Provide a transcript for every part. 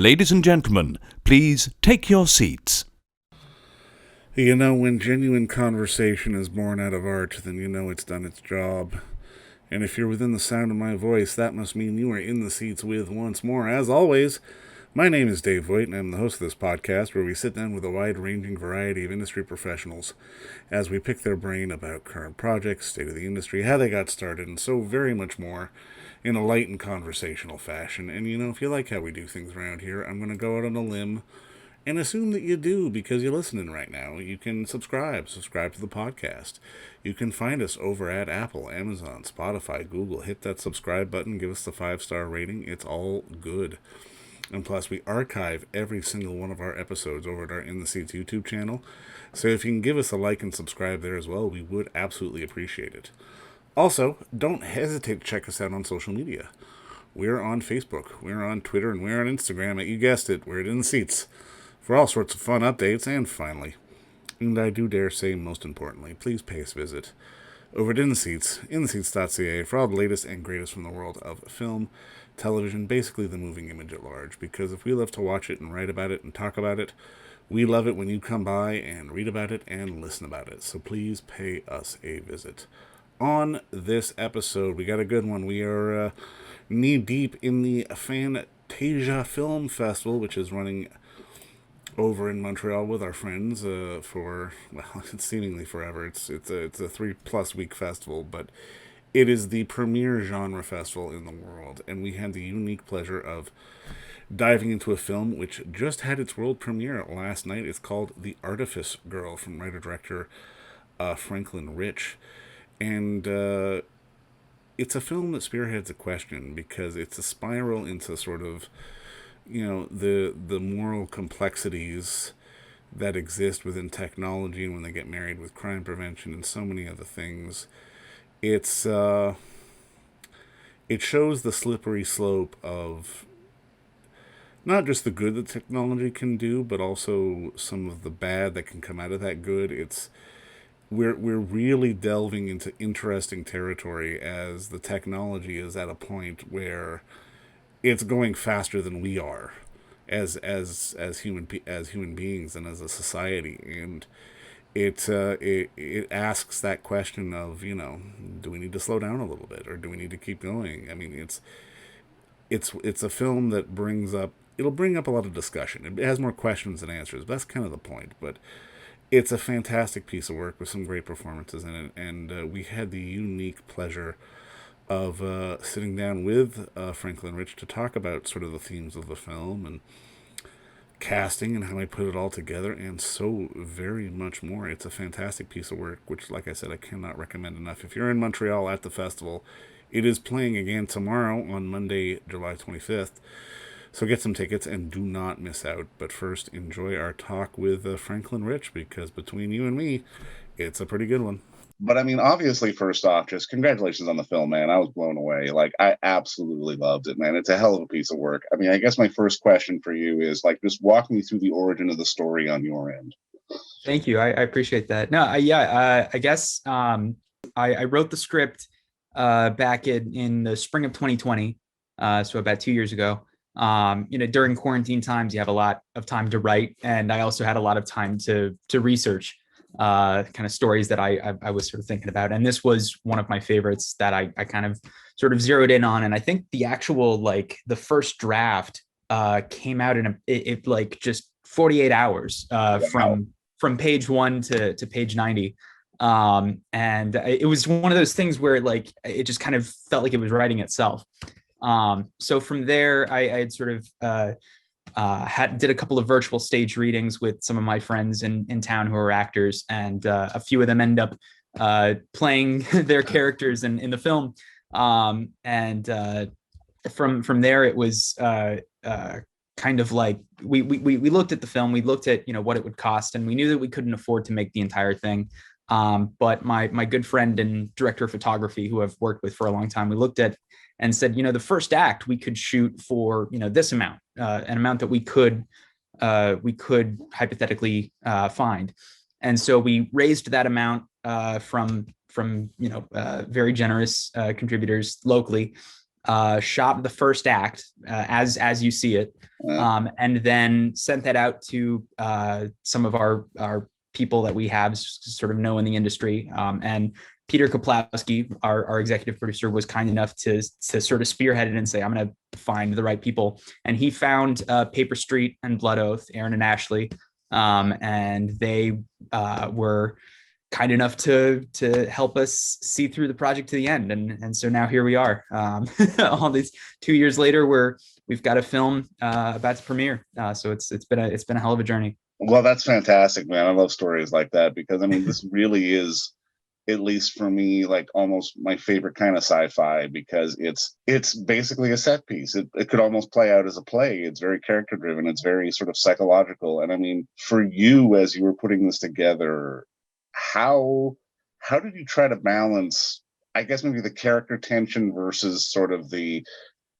Ladies and gentlemen, please take your seats. You know, when genuine conversation is born out of art, then you know it's done its job. And if you're within the sound of my voice, that must mean you are in the seats with, once more, as always, my name is Dave Voigt, and I'm the host of this podcast where we sit down with a wide-ranging variety of industry professionals as we pick their brain about current projects, state of the industry, how they got started, and so very much more in a light and conversational fashion. And you know, if you like how we do things around here, I'm going to go out on a limb and assume that you do because you're listening right now. You can subscribe to the podcast. You can find us over at Apple, Amazon, Spotify, Google. Hit that subscribe button, give us the 5-star rating. It's all good. And plus, we archive every single one of our episodes over at our In the Seats YouTube channel. So if you can give us a like and subscribe there as well, we would absolutely appreciate it. Also, don't hesitate to check us out on social media. We're on Facebook, we're on Twitter, and we're on Instagram at, you guessed it, we're at In the Seats, for all sorts of fun updates. And finally, and I do dare say most importantly, please pay us a visit over at In the Seats, intheseats.ca, for all the latest and greatest from the world of film, television, basically the moving image at large. Because if we love to watch it and write about it and talk about it, we love it when you come by and read about it and listen about it. So please pay us a visit. On this episode, we got a good one. We are knee-deep in the Fantasia Film Festival, which is running over in Montreal with our friends for, well, it's seemingly forever. It's a 3+ week festival, but it is the premier genre festival in the world, and we had the unique pleasure of diving into a film which just had its world premiere last night. It's called The Artifice Girl from writer-director Franklin Ritch. And it's a film that spearheads a question because it's a spiral into sort of, you know, the moral complexities that exist within technology and when they get married with crime prevention and so many other things. It shows the slippery slope of not just the good that technology can do, but also some of the bad that can come out of that good. We're really delving into interesting territory as the technology is at a point where it's going faster than we are as human beings and as a society, and it asks that question of, you know, do we need to slow down a little bit or do we need to keep going? I mean, it's a film that it'll bring up a lot of discussion. It has more questions than answers, but that's kind of the point. But it's a fantastic piece of work with some great performances in it, and we had the unique pleasure of sitting down with Franklin Ritch to talk about sort of the themes of the film and casting and how I put it all together, and so very much more. It's a fantastic piece of work, which, like I said, I cannot recommend enough. If you're in Montreal at the festival, it is playing again tomorrow on Monday, July 25th. So get some tickets and do not miss out. But first, enjoy our talk with Franklin Ritch, because between you and me, it's a pretty good one. But I mean, obviously, first off, just congratulations on the film, man. I was blown away. Like, I absolutely loved it, man. It's a hell of a piece of work. I mean, I guess my first question for you is, like, just walk me through the origin of the story on your end. Thank you. I appreciate that. No, I guess I wrote the script back in the spring of 2020, so about 2 years ago. During quarantine times, you have a lot of time to write, and I also had a lot of time to research kind of stories that I was sort of thinking about. And this was one of my favorites that I kind of sort of zeroed in on. And I think the actual, like, the first draft came out in it like just 48 hours from page 1 to page 90. And it was one of those things where, like, it just kind of felt like it was writing itself. So from there, I had sort of did a couple of virtual stage readings with some of my friends in town who are actors, and a few of them end up playing their characters in the film. And from there, it was kind of like we looked at the film, we looked at, you know, what it would cost, and we knew that we couldn't afford to make the entire thing. But my good friend and director of photography, who I've worked with for a long time, we looked at and said, you know, the first act we could shoot for, you know, this amount, an amount that we could hypothetically find. And so we raised that amount from very generous contributors locally. shot the first act as you see it, and then sent that out to some of our people that we have sort of know in the industry. And Peter Kaplowski, our executive producer, was kind enough to sort of spearhead it and say, I'm going to find the right people. And he found Paper Street and Blood Oath, Aaron and Ashley, and they were kind enough to help us see through the project to the end. And so now here we are. All these 2 years later, we've got a film about to premiere. So it's been a hell of a journey. Well, that's fantastic, man. I love stories like that because I mean, this really is, at least for me, like almost my favorite kind of sci-fi because it's basically a set piece. It could almost play out as a play. It's very character driven. It's very sort of psychological. And I mean, for you, as you were putting this together, how did you try to balance, I guess, maybe the character tension versus sort of the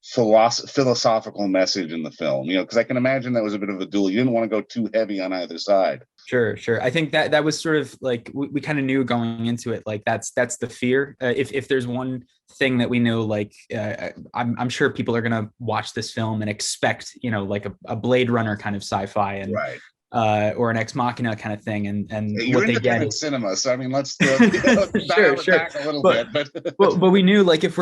philosophical message in the film, because I can imagine that was a bit of a duel. You didn't want to go too heavy on either side. Sure. I think that was sort of like we kind of knew going into it, like that's the fear. If there's one thing that we know, like I'm sure people are gonna watch this film and expect like a Blade Runner kind of sci-fi and right. Or an Ex Machina kind of thing, and you're what they get is cinema. So I mean, let's dial it back a little bit. But we knew, like, if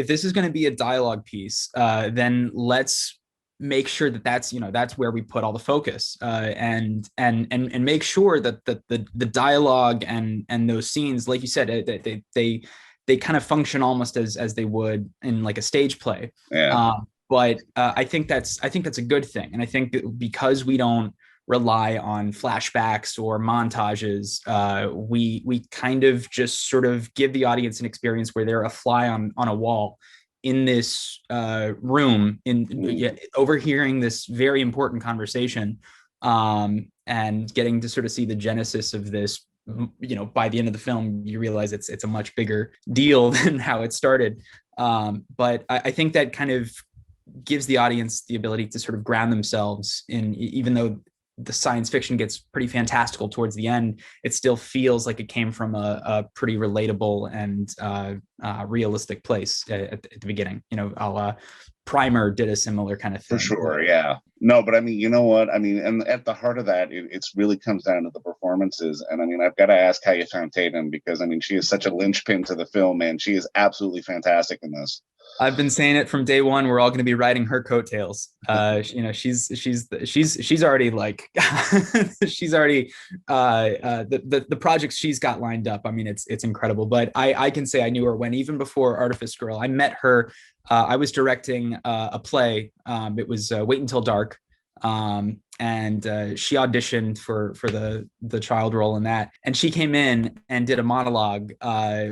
this is gonna be a dialogue piece, then let's make sure that's where we put all the focus, and make sure that the dialogue and those scenes, like you said, they kind of function almost as they would in like a stage play. Yeah. But I think that's a good thing, and I think that because we don't rely on flashbacks or montages, we kind of just sort of give the audience an experience where they're a fly on a wall in this room, overhearing this very important conversation, and getting to sort of see the genesis of this. By the end of the film, you realize it's a much bigger deal than how it started. But I think that kind of gives the audience the ability to sort of ground themselves in, even though the science fiction gets pretty fantastical towards the end, it still feels like it came from a pretty relatable and realistic place at the beginning. Primer did a similar kind of thing. For sure, yeah. No, but I mean, you know what? I mean, and at the heart of that, it's really comes down to the performances. And I mean, I've got to ask how you found Tatum, because I mean, she is such a linchpin to the film, man. She is absolutely fantastic in this. I've been saying it from day one. We're all going to be riding her coattails. She's already like, she's already the projects she's got lined up. I mean, it's incredible. But I can say I knew her even before Artifice Girl. I met her. I was directing a play. It was Wait Until Dark. And she auditioned for the child role in that, and she came in and did a monologue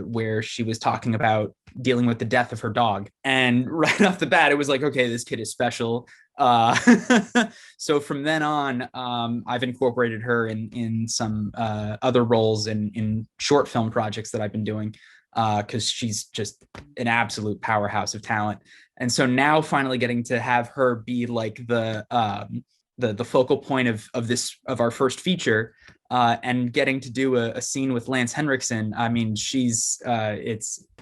where she was talking about dealing with the death of her dog, and right off the bat it was like, okay, this kid is special. So from then on, I've incorporated her in some other roles in short film projects that I've been doing, because she's just an absolute powerhouse of talent. And so now finally getting to have her be like the focal point of our first feature, and getting to do a scene with Lance Henriksen. I mean,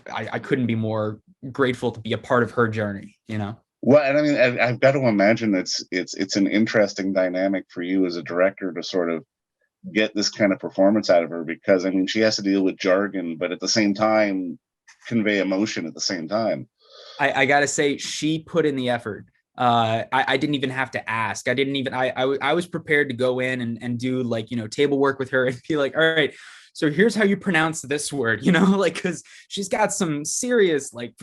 I couldn't be more grateful to be a part of her journey, Well, and I mean, I've got to imagine it's an interesting dynamic for you as a director to sort of get this kind of performance out of her, because I mean, she has to deal with jargon, but at the same time convey emotion at the same time. I gotta say, she put in the effort. I didn't even have to ask. I was prepared to go in and do like, table work with her and be like, all right, so here's how you pronounce this word, like, because she's got some serious, like,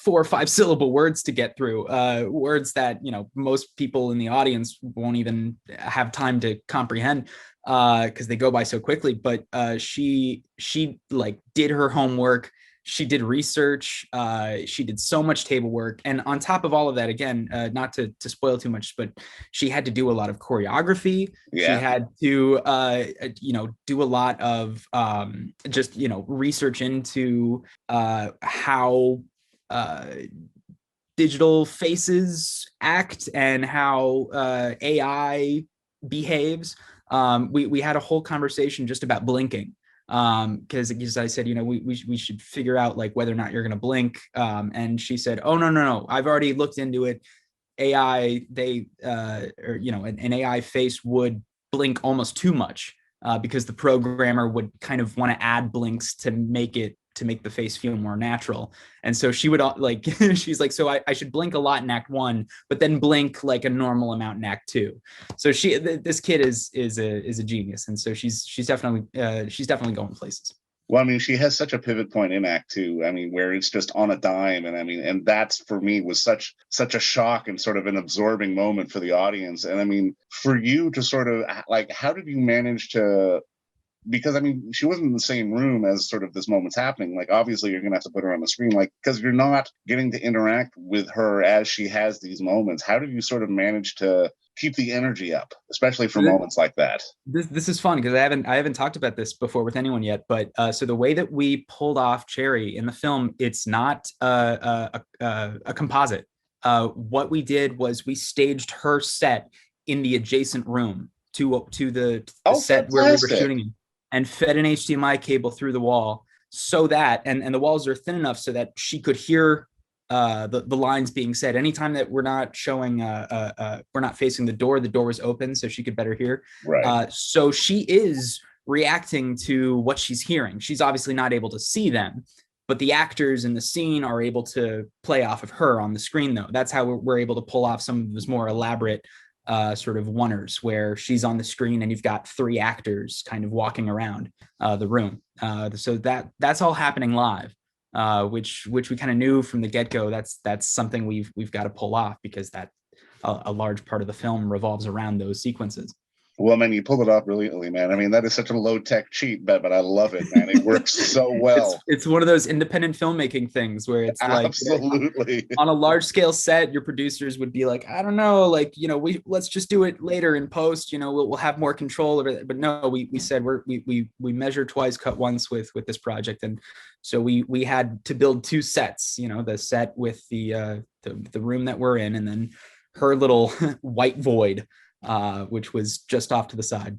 4 or 5 syllable words to get through, words that, most people in the audience won't even have time to comprehend, because they go by so quickly. But she like did her homework. She did research. She did so much table work. And on top of all of that, again, not to spoil too much, but she had to do a lot of choreography. Yeah. She had to, do a lot of just, research into how digital faces act and how AI behaves. We had a whole conversation just about blinking. Because I said, we should figure out like whether or not you're going to blink. And she said, oh, no, I've already looked into it. AI, an AI face would blink almost too much because the programmer would kind of want to add blinks to make the face feel more natural. And so she would like, she's like, so I should blink a lot in act 1, but then blink like a normal amount in act 2. So this kid is a genius. And so she's definitely going places. Well, I mean, she has such a pivot point in Act 2. I mean, where it's just on a dime, and I mean, and that's for me was such a shock and sort of an absorbing moment for the audience. And I mean, for you to sort of like, how did you manage to? Because I mean, she wasn't in the same room as sort of this moment's happening. Like, obviously, you're gonna have to put her on the screen, like, because you're not getting to interact with her as she has these moments. How did you sort of manage to keep the energy up, especially for moments like that? This is fun because I haven't talked about this before with anyone yet. But so the way that we pulled off Cherry in the film, it's not a composite. What we did was we staged her set in the adjacent room to the set where we were shooting in, and fed an HDMI cable through the wall so that, and the walls are thin enough so that she could hear the lines being said. Anytime that we're not showing, we're not facing the door was open so she could better hear. Right. So she is reacting to what she's hearing. She's obviously not able to see them, but the actors in the scene are able to play off of her on the screen, though. That's how we're able to pull off some of those more elaborate sort of oneers where she's on the screen and you've got 3 actors kind of walking around the room. So that's all happening live, which we kind of knew from the get-go. That's something we've got to pull off because that a large part of the film revolves around those sequences. Well, man, you pulled it off brilliantly, man. I mean, that is such a low-tech cheat, but I love it, man. It works so well. It's one of those independent filmmaking things where it's like, absolutely, on a large-scale set, your producers would be like, I don't know, like, let's just do it later in post. We'll have more control over it. But no, we said we measure twice, cut once with this project, and so we had to build 2 sets. The set with the room that we're in, and then her little white void, which was just off to the side.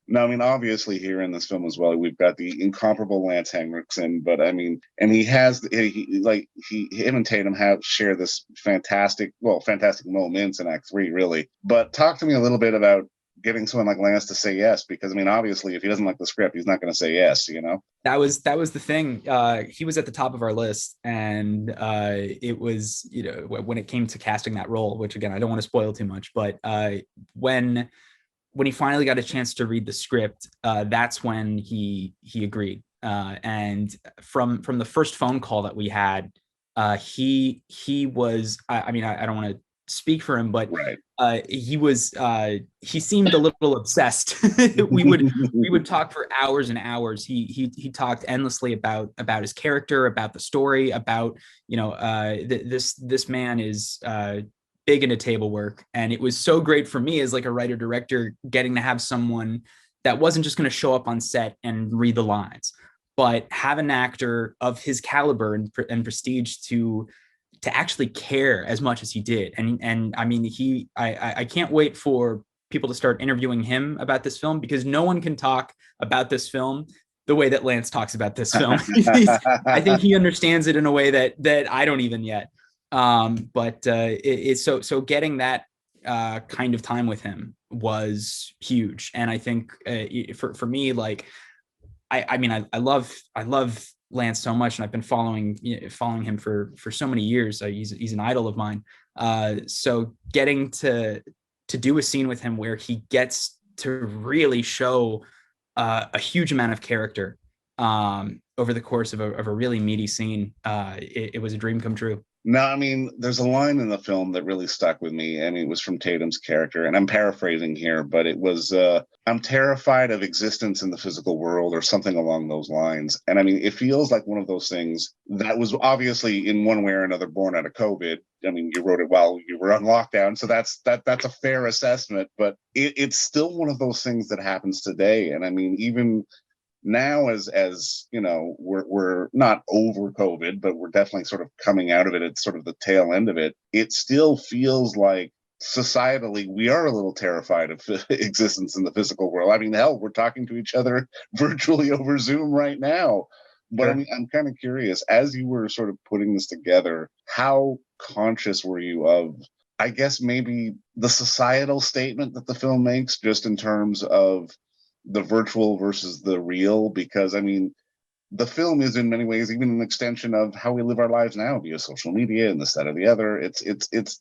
No, I mean, obviously here in this film as well, we've got the incomparable Lance Henriksen, but I mean, and him and Tatum share this fantastic moments in Act 3, really. But talk to me a little bit about getting someone like Lance to say yes, because I mean, obviously, if he doesn't like the script, he's not going to say yes. That was the thing. He was at the top of our list, and it was, when it came to casting that role, which again, I don't want to spoil too much, but when he finally got a chance to read the script, that's when he agreed. And from the first phone call that we had, he was, I mean, I don't want to speak for him, but right. He seemed a little obsessed. we would talk for hours and hours. He talked endlessly about his character, about the story, about this man is big into table work. And it was so great for me as like a writer director, getting to have someone that wasn't just going to show up on set and read the lines, but have an actor of his caliber and prestige to actually care as much as he did. And I mean, I can't wait for people to start interviewing him about this film, because no one can talk about this film the way that Lance talks about this film. I think he understands it in a way that I don't even yet. But it's so getting that kind of time with him was huge. And I think for me, like, I mean, I love Lance so much, and I've been following him for so many years. He's an idol of mine. So getting to do a scene with him where he gets to really show a huge amount of character over the course of a really meaty scene, it was a dream come true. No, I mean, there's a line in the film that really stuck with me, and it was from Tatum's character, and I'm paraphrasing here, but it was, I'm terrified of existence in the physical world, or something along those lines. And I mean, it feels like one of those things that was obviously in one way or another born out of COVID. I mean, you wrote it while you were on lockdown, so that's a fair assessment, but it's still one of those things that happens today. And I mean, even now, as we're not over COVID, but we're definitely sort of coming out of it at sort of the tail end of it. It still feels like societally, we are a little terrified of existence in the physical world. I mean, hell, we're talking to each other virtually over Zoom right now. But I mean, I'm kind of curious, as you were sort of putting this together, how conscious were you of, I guess, maybe the societal statement that the film makes, just in terms of the virtual versus the real? Because I mean, the film is in many ways even an extension of how we live our lives now via social media and this, that, or the other. It's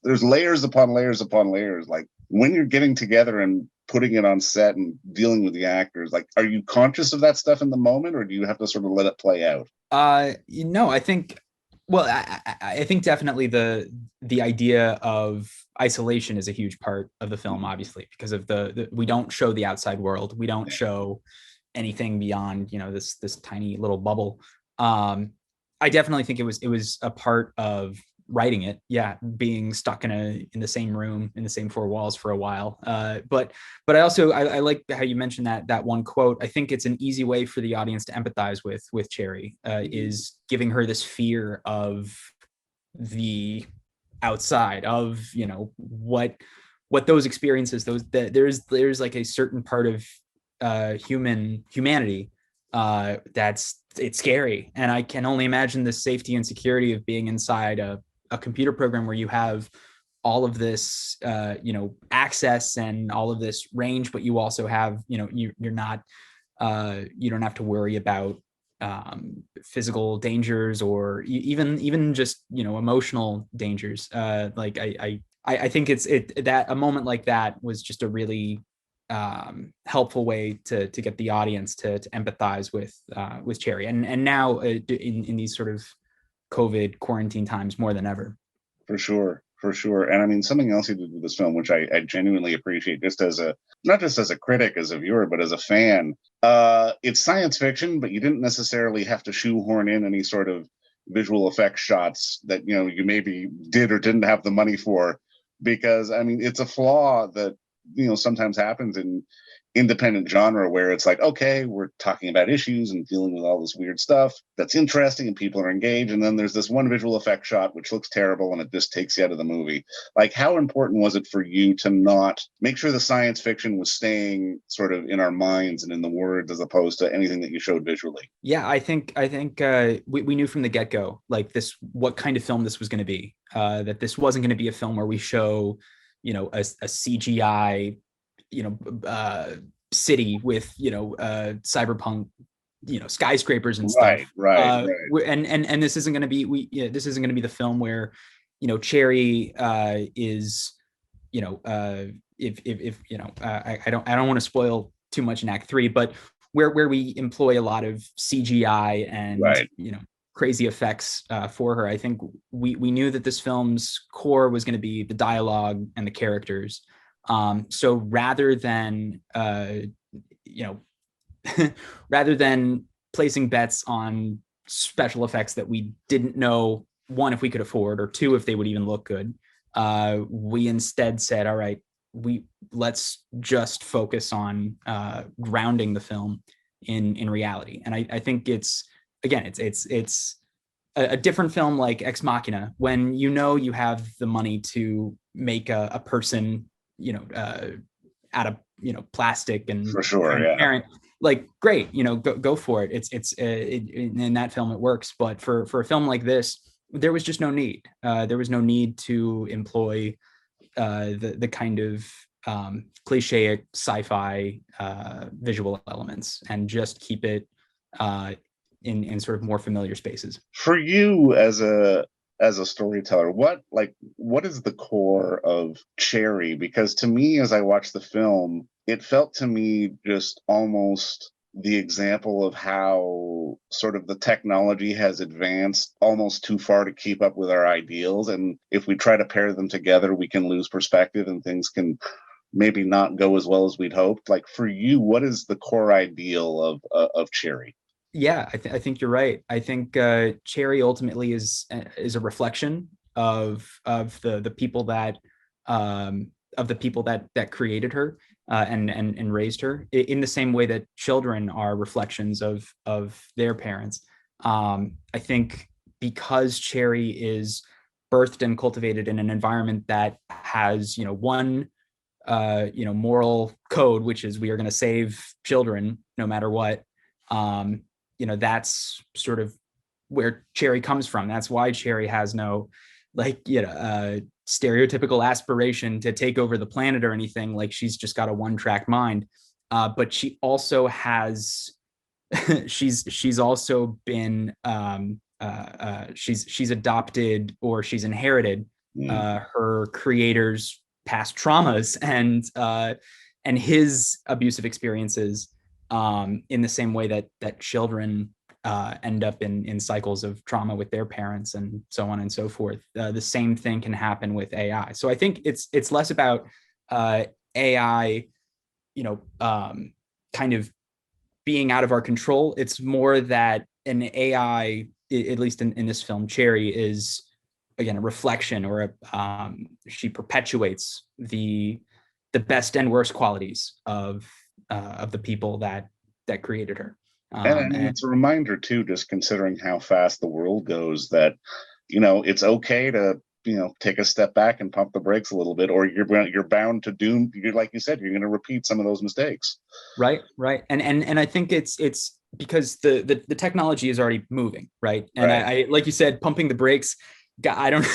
there's layers upon layers upon layers. Like when you're getting together and putting it on set and dealing with the actors, like, are you conscious of that stuff in the moment, or do you have to sort of let it play out? I think, well, I think definitely the idea of isolation is a huge part of the film, obviously, because of the we don't show the outside world. We don't show anything beyond, this tiny little bubble. I definitely think it was a part of writing it. Yeah, being stuck in the same room, in the same four walls for a while. But I also I like how you mentioned that one quote. I think it's an easy way for the audience to empathize with Cherry, is giving her this fear of the outside, of what those experiences, there's like a certain part of humanity it's scary. And I can only imagine the safety and security of being inside a computer program where you have all of this access and all of this range, but you also have, you're not you don't have to worry about physical dangers, or even just emotional dangers. Like I think that a moment like that was just a really helpful way to get the audience to empathize with Cherry, and now in these sort of COVID quarantine times more than ever. For sure. And I mean, something else you did with this film, which I genuinely appreciate, just as not just as a critic, as a viewer, but as a fan. It's science fiction, but you didn't necessarily have to shoehorn in any sort of visual effects shots that you maybe did or didn't have the money for, because I mean, it's a flaw that sometimes happens in independent genre, where it's like, okay, we're talking about issues and dealing with all this weird stuff that's interesting and people are engaged, and then there's this one visual effect shot which looks terrible and it just takes you out of the movie. Like, how important was it for you to not make sure the science fiction was staying sort of in our minds and in the words, as opposed to anything that you showed visually? Yeah, I think we knew from the get-go, like, what kind of film this was going to be, that this wasn't going to be a film where we show a CGI city with cyberpunk skyscrapers and stuff. Right. And this isn't going to be this isn't going to be the film where Cherry is if I don't want to spoil too much in Act 3, but where we employ a lot of CGI and crazy effects for her. I think we knew that this film's core was going to be the dialogue and the characters. So rather than rather than placing bets on special effects that we didn't know, one, if we could afford, or two, if they would even look good, we instead said, all right, let's just focus on grounding the film in reality. And I think it's a different film, like Ex Machina, when you have the money to make a person out of plastic and for sure, transparent. Like, great, go for it. It's in that film it works, but for a film like this, there was just no need. There was no need to employ the kind of cliche sci-fi visual elements, and just keep it in sort of more familiar spaces. For you, as a storyteller, what is the core of Cherry? Because to me, as I watched the film, it felt to me just almost the example of how sort of the technology has advanced almost too far to keep up with our ideals. And if we try to pair them together, we can lose perspective and things can maybe not go as well as we'd hoped. Like, for you, what is the core ideal of Cherry? Yeah, I think you're right. I think Cherry ultimately is a reflection of the people that created her and raised her, in the same way that children are reflections of their parents. I think because Cherry is birthed and cultivated in an environment that has, one moral code, which is we are going to save children no matter what. That's sort of where Cherry comes from. That's why Cherry has no stereotypical aspiration to take over the planet or anything. Like, she's just got a one-track mind. But she also has, she's also been, she's adopted, or she's inherited her creator's past traumas and his abusive experiences, in the same way that children end up in cycles of trauma with their parents, and so on and so forth. The same thing can happen with AI. So I think it's less about AI, kind of being out of our control. It's more that an AI, at least in this film, Cherry, is again a reflection, or she perpetuates the best and worst qualities of the people that created her. And it's a reminder too, just considering how fast the world goes, that it's okay to take a step back and pump the brakes a little bit, or you're bound to doom. Like you said, you're going to repeat some of those mistakes. Right. And I think it's because the technology is already moving, right? And I like you said, pumping the brakes. I don't.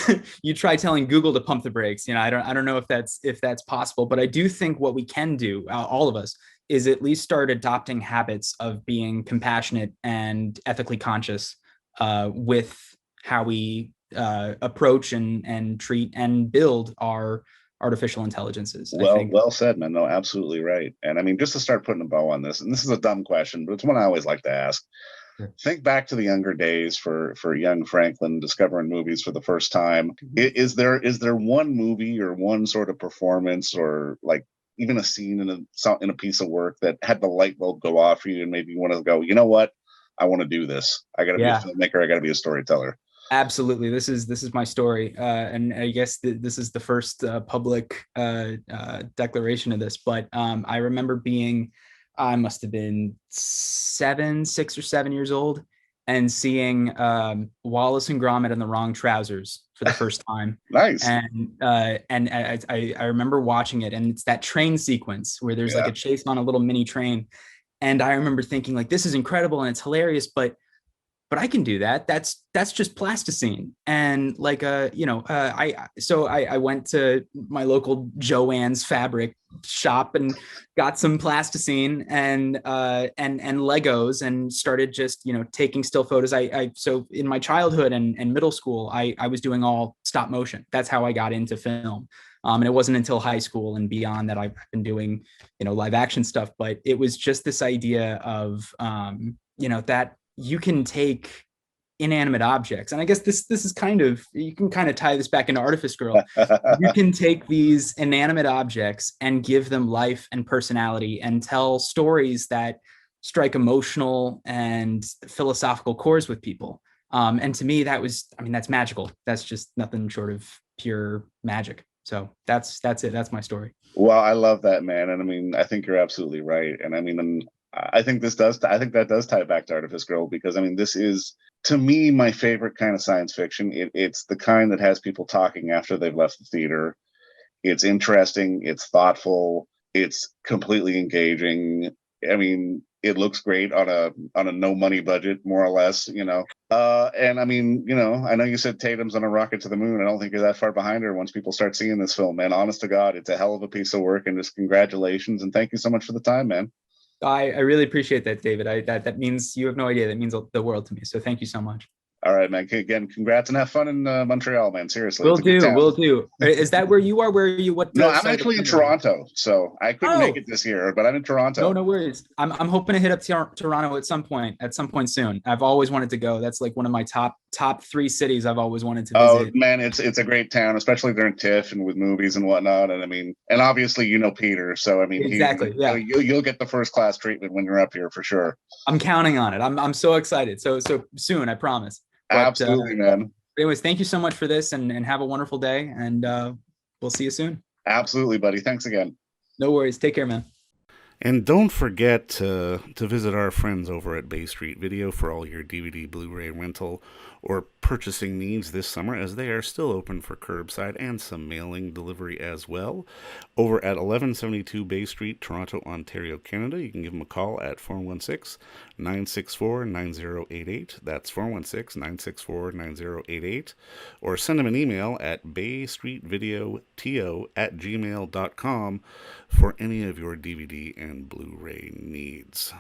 You try telling Google to pump the brakes. I don't know if that's possible, but I do think what we can do, all of us, is at least start adopting habits of being compassionate and ethically conscious with how we approach and treat and build our artificial intelligences. Well said, man. No, absolutely right. And I mean, just to start putting a bow on this, and this is a dumb question, but it's one I always like to ask. Sure. Think back to the younger days for young Franklin discovering movies for the first time. Is there one movie or one sort of performance, or like even a scene in a piece of work that had the light bulb go off for you and maybe you want to go, you know what, I want to do this. I got to be a filmmaker. I got to be a storyteller. Absolutely. This is my story. And I guess this is the first public declaration of this, but I remember I must have been 6 or 7 years old, and seeing Wallace and Gromit in the Wrong Trousers for the first time. Nice. And I remember watching it, and it's that train sequence where there's like a chase on a little mini train. And I remember thinking, like, this is incredible and it's hilarious, but I can do that. That's just plasticine. And like, I went to my local Joann's fabric shop and got some plasticine and Legos, and started just, taking still photos. So in my childhood and middle school, I was doing all stop motion. That's how I got into film. And it wasn't until high school and beyond that I've been doing, live action stuff. But it was just this idea of, that you can take inanimate objects. And I guess this is you can kind of tie this back into Artifice Girl. You can take these inanimate objects and give them life and personality, and tell stories that strike emotional and philosophical chords with people. And to me, that's magical. That's just nothing short of pure magic. So that's it. That's my story. Well, I love that, man. And I mean, I think you're absolutely right. And I mean, I think that does tie back to Artifice Girl, because I mean, this is, to me, my favorite kind of science fiction. It's the kind that has people talking after they've left the theater. It's interesting. It's thoughtful. It's completely engaging. I mean, it looks great on a no money budget, more or less, and I mean, I know you said Tatum's on a rocket to the moon. I don't think you're that far behind her once people start seeing this film, man. Honest to God, it's a hell of a piece of work, and just congratulations. And thank you so much for the time, man. I really appreciate that, David. That means, you have no idea. That means the world to me. So thank you so much. All right, man. Again, congrats, and have fun in Montreal, man. Seriously. Will do. Is that where you are? Where are you? What? No, I'm actually in Toronto, so I couldn't make it this year, but I'm in Toronto. No worries. I'm hoping to hit up Toronto at some point soon. I've always wanted to go. That's like one of my top 3 cities I've always wanted to visit. Oh man, it's a great town, especially during TIFF and with movies and whatnot. And I mean, and obviously Peter, so I mean, exactly. You'll get the first class treatment when you're up here for sure. I'm counting on it. I'm so excited. So soon, I promise. But, absolutely, man. Anyways, thank you so much for this, and have a wonderful day, and we'll see you soon. Absolutely, buddy. Thanks again. No worries. Take care, man. And don't forget to visit our friends over at Bay Street Video for all your DVD, Blu-ray rental, or purchasing needs this summer, as they are still open for curbside and some mailing delivery as well. Over at 1172 Bay Street, Toronto, Ontario, Canada. You can give them a call at 416-964-9088. That's 416-964-9088. Or send them an email at baystreetvideoto@gmail.com for any of your DVD and Blu-ray needs.